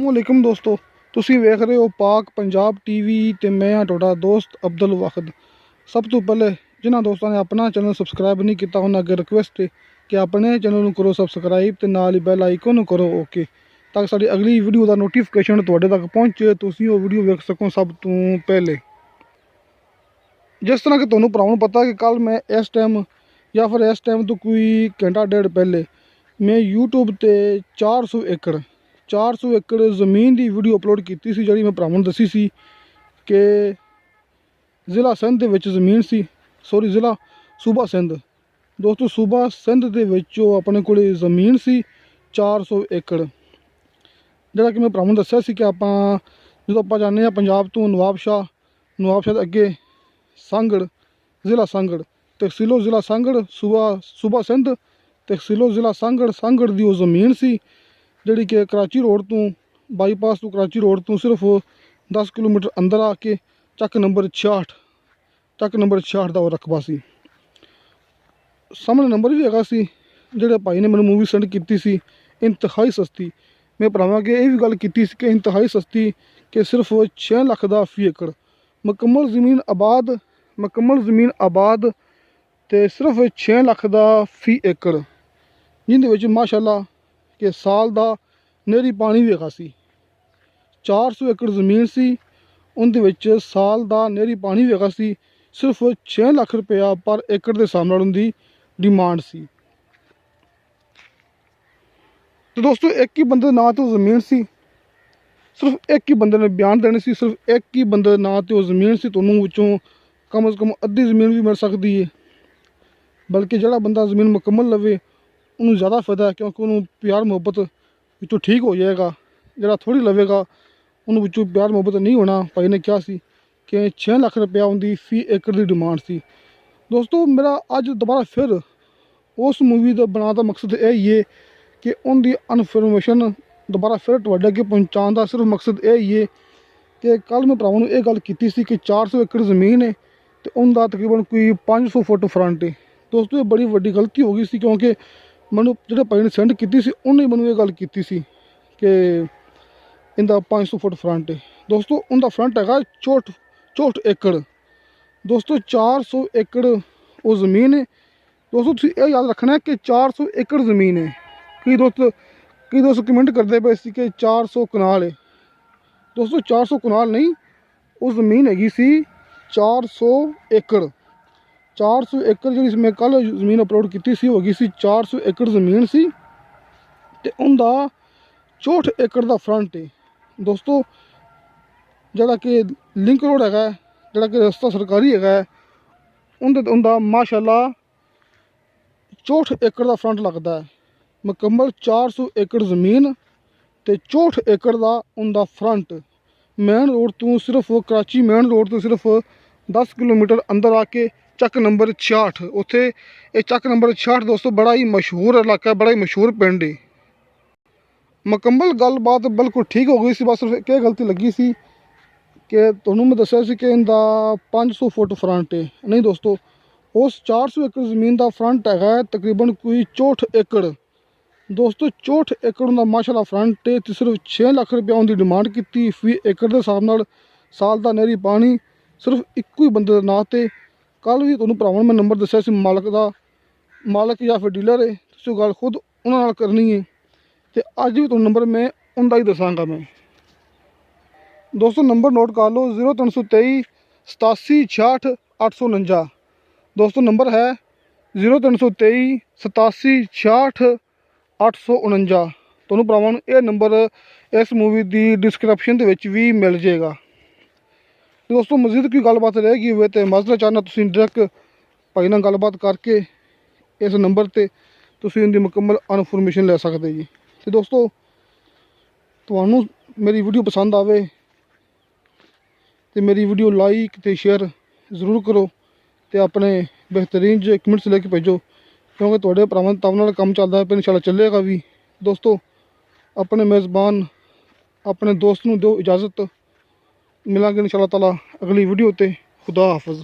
अस्सलामुअलैकुम दोस्तों, ਤੁਸੀਂ ਵੇਖ ਰਹੇ ਹੋ ਪਾਕ ਪੰਜਾਬ ਟੀਵੀ ਤੇ ਮੈਂ ਹਾਂ ਤੁਹਾਡਾ ਦੋਸਤ ਅਬਦੁਲ ਵਾਹਿਦ। ਸਭ ਤੋਂ ਪਹਿਲੇ ਜਿਨ੍ਹਾਂ ਦੋਸਤਾਂ ਨੇ ਆਪਣਾ ਚੈਨਲ ਸਬਸਕ੍ਰਾਈਬ ਨਹੀਂ ਕੀਤਾ ਉਹਨਾਂ ਅੱਗੇ ਰਿਕੁਐਸਟ ਹੈ ਕਿ ਆਪਣੇ ਚੈਨਲ ਨੂੰ ਕਰੋ ਸਬਸਕ੍ਰਾਈਬ ਤੇ ਨਾਲ ਹੀ ਬੈਲ ਆਈਕਨ ਨੂੰ ਕਰੋ ਓਕੇ, ਤਾਂ ਕਿ ਸਾਡੀ ਅਗਲੀ ਵੀਡੀਓ ਦਾ ਨੋਟੀਫਿਕੇਸ਼ਨ ਤੁਹਾਡੇ ਤੱਕ ਪਹੁੰਚੇ, ਤੁਸੀਂ ਉਹ ਵੀਡੀਓ ਵੇਖ ਸਕੋ ਸਭ ਤੋਂ ਪਹਿਲੇ। ਜਿਸ ਤਰ੍ਹਾਂ ਕਿ ਤੁਹਾਨੂੰ ਭਰਾਵਾਂ ਨੂੰ ਪਤਾ ਕਿ ਕੱਲ ਮੈਂ ਇਸ ਟਾਈਮ ਜਾਂ ਫਿਰ ਇਸ ਟਾਈਮ ਤੋਂ ਕੋਈ ਘੰਟਾ ਡੇਢ ਪਹਿਲੇ मैं यूट्यूब ਤੇ 400 ਏਕੜ ਜ਼ਮੀਨ ਦੀ ਵੀਡੀਓ ਅਪਲੋਡ ਕੀਤੀ ਸੀ, ਜਿਹੜੀ ਮੈਂ ਭਰਾਵਾਂ ਨੂੰ ਦੱਸੀ ਸੀ ਕਿ ਜ਼ਿਲ੍ਹਾ ਸਿੰਧ ਦੇ ਵਿੱਚ ਜ਼ਮੀਨ ਸੀ, ਜ਼ਿਲ੍ਹਾ ਸੂਬਾ ਸਿੰਧ। ਦੋਸਤੋ ਸੂਬਾ ਸਿੰਧ ਦੇ ਵਿੱਚ ਆਪਣੇ ਕੋਲ ਜ਼ਮੀਨ ਸੀ 400 ਏਕੜ, ਜਿਹੜਾ ਕਿ ਮੈਂ ਭਰਾਵਾਂ ਨੂੰ ਦੱਸਿਆ ਸੀ ਕਿ ਆਪਾਂ ਜਦੋਂ ਆਪਾਂ ਜਾਂਦੇ ਹਾਂ ਪੰਜਾਬ ਤੋਂ ਨਵਾਬਸ਼ਾਹ ਅੱਗੇ ਸਾਂਗੜ, ਜ਼ਿਲ੍ਹਾ ਸਾਂਗੜ, ਤਹਿਸੀਲੋ ਜ਼ਿਲ੍ਹਾ ਸਾਂਗੜ, ਸੂਬਾ ਸਿੰਧ, ਤਹਿਸੀਲੋ ਜ਼ਿਲ੍ਹਾ ਸਾਂਗੜ ਦੀ ਉਹ ਜ਼ਮੀਨ ਸੀ ਜਿਹੜੀ ਕਿ ਕਰਾਚੀ ਰੋਡ ਤੋਂ ਬਾਈਪਾਸ ਤੋਂ ਕਰਾਚੀ ਰੋਡ ਤੋਂ ਸਿਰਫ 10 ਕਿਲੋਮੀਟਰ ਅੰਦਰ ਆ ਕੇ ਚੱਕ ਨੰਬਰ 66 ਦਾ ਉਹ ਰਕਬਾ ਸੀ। ਸਾਹਮਣੇ ਨੰਬਰ ਵੀ ਹੈਗਾ ਸੀ, ਜਿਹੜੇ ਭਾਈ ਨੇ ਮੈਨੂੰ ਮੂਵੀ ਸੈਂਡ ਕੀਤੀ ਸੀ। ਇੰਤਹਾਈ ਸਸਤੀ, ਮੈਂ ਭਰਾਵਾਂ ਕਿ ਇਹ ਵੀ ਗੱਲ ਕੀਤੀ ਸੀ ਕਿ ਇੰਤਹਾਈ ਸਸਤੀ ਕਿ ਸਿਰਫ 6 ਲੱਖ ਦਾ ਫੀ ਏਕੜ ਮੁਕੰਮਲ ਜ਼ਮੀਨ ਆਬਾਦ ਤੇ ਸਿਰਫ 6 ਲੱਖ ਦਾ ਫੀ ਏਕੜ, ਜਿਹਦੇ ਵਿੱਚ ਮਾਸ਼ਾਅੱਲਾ ਕਿ ਸਾਲ ਦਾ ਨਹਿਰੀ ਪਾਣੀ ਵੀ ਹੈਗਾ ਸੀ। 400 ਏਕੜ ਜ਼ਮੀਨ ਸੀ, ਉਹਦੇ ਵਿੱਚ ਸਾਲ ਦਾ ਨਹਿਰੀ ਪਾਣੀ ਵੀ ਹੈਗਾ ਸੀ। ਸਿਰਫ 6 ਲੱਖ ਰੁਪਇਆ ਪਰ ਏਕੜ ਦੇ ਹਿਸਾਬ ਨਾਲ ਉਹਦੀ ਡਿਮਾਂਡ ਸੀ। ਤੇ ਦੋਸਤੋ ਇੱਕ ਹੀ ਬੰਦੇ ਦੇ ਨਾਂ 'ਤੇ ਉਹ ਜ਼ਮੀਨ ਸੀ, ਸਿਰਫ ਇੱਕ ਹੀ ਬੰਦੇ ਨੇ ਬਿਆਨ ਦੇਣੇ ਸੀ, ਸਿਰਫ ਇੱਕ ਹੀ ਬੰਦੇ ਦੇ ਨਾਂ 'ਤੇ ਉਹ ਜ਼ਮੀਨ ਸੀ। ਤੁਹਾਨੂੰ ਵਿੱਚੋਂ ਕਮ ਅਜ਼ ਕਮ ਅੱਧੀ ਜ਼ਮੀਨ ਵੀ ਮਿਲ ਸਕਦੀ ਹੈ, ਬਲਕਿ ਜਿਹੜਾ ਬੰਦਾ ਜ਼ਮੀਨ ਮੁਕੰਮਲ ਲਵੇ ਉਹਨੂੰ ਜ਼ਿਆਦਾ ਫਾਇਦਾ ਹੈ, ਕਿਉਂਕਿ ਉਹਨੂੰ ਪਿਆਰ ਮੁਹੱਬਤ ਵਿੱਚੋਂ ਠੀਕ ਹੋ ਜਾਏਗਾ। ਜਿਹੜਾ ਥੋੜ੍ਹੀ ਲਵੇਗਾ ਉਹਨੂੰ ਵਿੱਚੋਂ ਪਿਆਰ ਮੁਹੱਬਤ ਨਹੀਂ ਹੋਣਾ। ਭਾਈ ਨੇ ਕਿਹਾ ਸੀ ਕਿ 6 ਲੱਖ ਰੁਪਇਆ ਉਹਦੀ ਫੀ ਏਕੜ ਦੀ ਡਿਮਾਂਡ ਸੀ। ਦੋਸਤੋ ਮੇਰਾ ਅੱਜ ਦੁਬਾਰਾ ਫਿਰ ਉਸ ਮੂਵੀ ਦਾ ਬਣਾਉਣ ਦਾ ਮਕਸਦ ਇਹ ਹੀ ਹੈ ਕਿ ਉਹਦੀ ਇਨਫੋਰਮੇਸ਼ਨ ਦੁਬਾਰਾ ਫਿਰ ਤੁਹਾਡੇ ਅੱਗੇ ਪਹੁੰਚਾਉਣ ਦਾ ਸਿਰਫ ਮਕਸਦ ਇਹ ਹੀ ਹੈ ਕਿ ਕੱਲ੍ਹ ਮੈਂ ਭਰਾਵਾਂ ਨੂੰ ਇਹ ਗੱਲ ਕੀਤੀ ਸੀ ਕਿ 400 ਏਕੜ ਜ਼ਮੀਨ ਹੈ ਅਤੇ ਉਹਦਾ ਤਕਰੀਬਨ ਕੋਈ 500 ਫੁੱਟ ਫਰੰਟ ਹੈ। ਦੋਸਤੋ ਇਹ ਬੜੀ ਵੱਡੀ ਗਲਤੀ ਹੋ ਗਈ ਸੀ, ਕਿਉਂਕਿ ਮੈਨੂੰ ਜਿਹੜੇ ਭਾਈ ਨੇ ਸੈਂਡ ਕੀਤੀ ਸੀ ਉਹਨੇ ਮੈਨੂੰ ਇਹ ਗੱਲ ਕੀਤੀ ਸੀ ਕਿ ਇਹਦਾ 500 ਫੁੱਟ ਫਰੰਟ ਹੈ। ਦੋਸਤੋ ਉਹਦਾ ਫਰੰਟ ਹੈਗਾ 64 ਏਕੜ। ਦੋਸਤੋ 400 ਏਕੜ ਉਹ ਜ਼ਮੀਨ ਹੈ। ਦੋਸਤੋ ਤੁਸੀਂ ਇਹ ਯਾਦ ਰੱਖਣਾ ਕਿ 400 ਏਕੜ ਜ਼ਮੀਨ ਹੈ। ਕਈ ਦੋਸਤ ਕਮੈਂਟ ਕਰਦੇ ਪਏ ਸੀ ਕਿ 400 ਕਨਾਲ ਹੈ। ਦੋਸਤੋ 400 ਕਨਾਲ ਨਹੀਂ, ਉਹ ਜ਼ਮੀਨ ਹੈਗੀ ਸੀ 400 ਏਕੜ। 400 ਏਕੜ ਜਿਹੜੀ ਮੈਂ ਕੱਲ੍ਹ ਜ਼ਮੀਨ ਅਪਲੋਡ ਕੀਤੀ ਸੀ ਉਹ ਹੈਗੀ ਸੀ 400 ਏਕੜ ਜ਼ਮੀਨ ਸੀ, ਅਤੇ ਉਹਦਾ 64 ਏਕੜ ਦਾ ਫਰੰਟ ਹੈ। ਦੋਸਤੋ ਜਿਹੜਾ ਕਿ ਲਿੰਕ ਰੋਡ ਹੈਗਾ, ਜਿਹੜਾ ਕਿ ਰਸਤਾ ਸਰਕਾਰੀ ਹੈਗਾ, ਉਹਦਾ ਮਾਸ਼ਾਅੱਲਾ 64 ਏਕੜ ਦਾ ਫਰੰਟ ਲੱਗਦਾ ਹੈ। ਮੁਕੰਮਲ 400 ਏਕੜ ਜ਼ਮੀਨ ਅਤੇ 64 ਏਕੜ ਦਾ ਉਹਦਾ ਫਰੰਟ। ਮੇਨ ਰੋਡ ਤੋਂ ਸਿਰਫ ਕਰਾਚੀ ਮੇਨ ਰੋਡ ਤੋਂ ਸਿਰਫ 10 ਕਿਲੋਮੀਟਰ ਅੰਦਰ ਆ ਕੇ ਚੱਕ ਨੰਬਰ 66, ਉੱਥੇ ਇਹ ਚੱਕ ਨੰਬਰ 66 ਦੋਸਤੋ ਬੜਾ ਹੀ ਮਸ਼ਹੂਰ ਇਲਾਕਾ, ਬੜਾ ਹੀ ਮਸ਼ਹੂਰ ਪਿੰਡ ਹੈ। ਮੁਕੰਮਲ ਗੱਲਬਾਤ ਬਿਲਕੁਲ ਠੀਕ ਹੋ ਗਈ ਸੀ, ਬਸ ਸਿਰਫ ਇੱਕ ਇਹ ਗਲਤੀ ਲੱਗੀ ਸੀ ਕਿ ਤੁਹਾਨੂੰ ਮੈਂ ਦੱਸਿਆ ਸੀ ਕਿ ਇਹਦਾ 500 ਫੁੱਟ ਫਰੰਟ ਹੈ। ਨਹੀਂ ਦੋਸਤੋ, ਉਸ 400 ਏਕੜ ਜ਼ਮੀਨ ਦਾ ਫਰੰਟ ਹੈਗਾ ਤਕਰੀਬਨ ਕੋਈ 64 ਏਕੜ। ਦੋਸਤੋ 64 ਏਕੜ ਦਾ ਮਾਸ਼ਾਅੱਲਾ ਫਰੰਟ ਹੈ ਅਤੇ ਸਿਰਫ 6 ਲੱਖ ਰੁਪਇਆ ਉਹਦੀ ਡਿਮਾਂਡ ਕੀਤੀ ਫੀ ਏਕੜ ਦੇ ਹਿਸਾਬ ਨਾਲ। ਸਾਲ ਦਾ ਨਹਿਰੀ ਪਾਣੀ ਸਿਰਫ ਇੱਕੋ ਹੀ ਬੰਦੇ ਦੇ ਨਾਂ 'ਤੇ। ਕੱਲ੍ਹ ਵੀ ਤੁਹਾਨੂੰ ਭਰਾਵਾਂ ਨੂੰ ਮੈਂ ਨੰਬਰ ਦੱਸਿਆ ਸੀ ਮਾਲਕ ਜਾਂ ਫਿਰ ਡੀਲਰ ਹੈ, ਤੁਸੀਂ ਗੱਲ ਖੁਦ ਉਹਨਾਂ ਨਾਲ ਕਰਨੀ ਹੈ, ਅਤੇ ਅੱਜ ਵੀ ਤੁਹਾਨੂੰ ਨੰਬਰ ਮੈਂ ਉਹਦਾ ਹੀ ਦੱਸਾਂਗਾ। ਮੈਂ ਦੋਸਤੋ ਨੰਬਰ ਨੋਟ ਕਰ ਲਓ 0323 87 66 849। ਦੋਸਤੋ ਨੰਬਰ ਹੈ 0323 87 66 849। ਤੁਹਾਨੂੰ ਭਰਾਵਾਂ ਨੂੰ ਇਹ ਨੰਬਰ ਇਸ ਮੂਵੀ ਦੀ ਡਿਸਕ੍ਰਿਪਸ਼ਨ ਦੇ ਵਿੱਚ ਵੀ ਮਿਲ ਜਾਏਗਾ। ਦੋਸਤੋ ਮਜ਼ੀਦ ਕੋਈ ਗੱਲਬਾਤ ਰਹਿ ਗਈ ਹੋਵੇ ਤਾਂ ਮਾਜ਼ਰਤ ਚਾਹੁੰਦਾ ਤੁਸੀਂ ਡਾਇਰੈਕਟ ਭਾਈ ਨਾਲ ਗੱਲਬਾਤ ਕਰਕੇ ਇਸ ਨੰਬਰ 'ਤੇ ਤੁਸੀਂ ਇਹਦੀ ਮੁਕੰਮਲ ਇਨਫੋਰਮੇਸ਼ਨ ਲੈ ਸਕਦੇ ਜੀ। ਅਤੇ ਦੋਸਤੋ ਤੁਹਾਨੂੰ ਮੇਰੀ ਵੀਡੀਓ ਪਸੰਦ ਆਵੇ ਅਤੇ ਮੇਰੀ ਵੀਡੀਓ ਲਾਈਕ ਅਤੇ ਸ਼ੇਅਰ ਜ਼ਰੂਰ ਕਰੋ, ਅਤੇ ਆਪਣੇ ਬਿਹਤਰੀਨ ਜਿਹੇ ਕਮੈਂਟਸ ਲੈ ਕੇ ਭੇਜੋ, ਕਿਉਂਕਿ ਤੁਹਾਡੇ ਭਰਾਵਾਂ ਤਾਵ ਨਾਲ ਕੰਮ ਚੱਲਦਾ ਪਿਆ, ਇੰਸ਼ਾਅੱਲਾ ਚੱਲੇਗਾ ਵੀ। ਦੋਸਤੋ ਆਪਣੇ ਮੇਜ਼ਬਾਨ ਆਪਣੇ ਦੋਸਤ ਨੂੰ ਦਿਓ ਇਜਾਜ਼ਤ, ਮਿਲਾਂਗੇ ਇੰਸ਼ਾਅੱਲਾ ਤਾਲਾ ਅਗਲੀ ਵੀਡੀਓ 'ਤੇ। ਖੁਦਾ ਹਾਫਿਜ਼।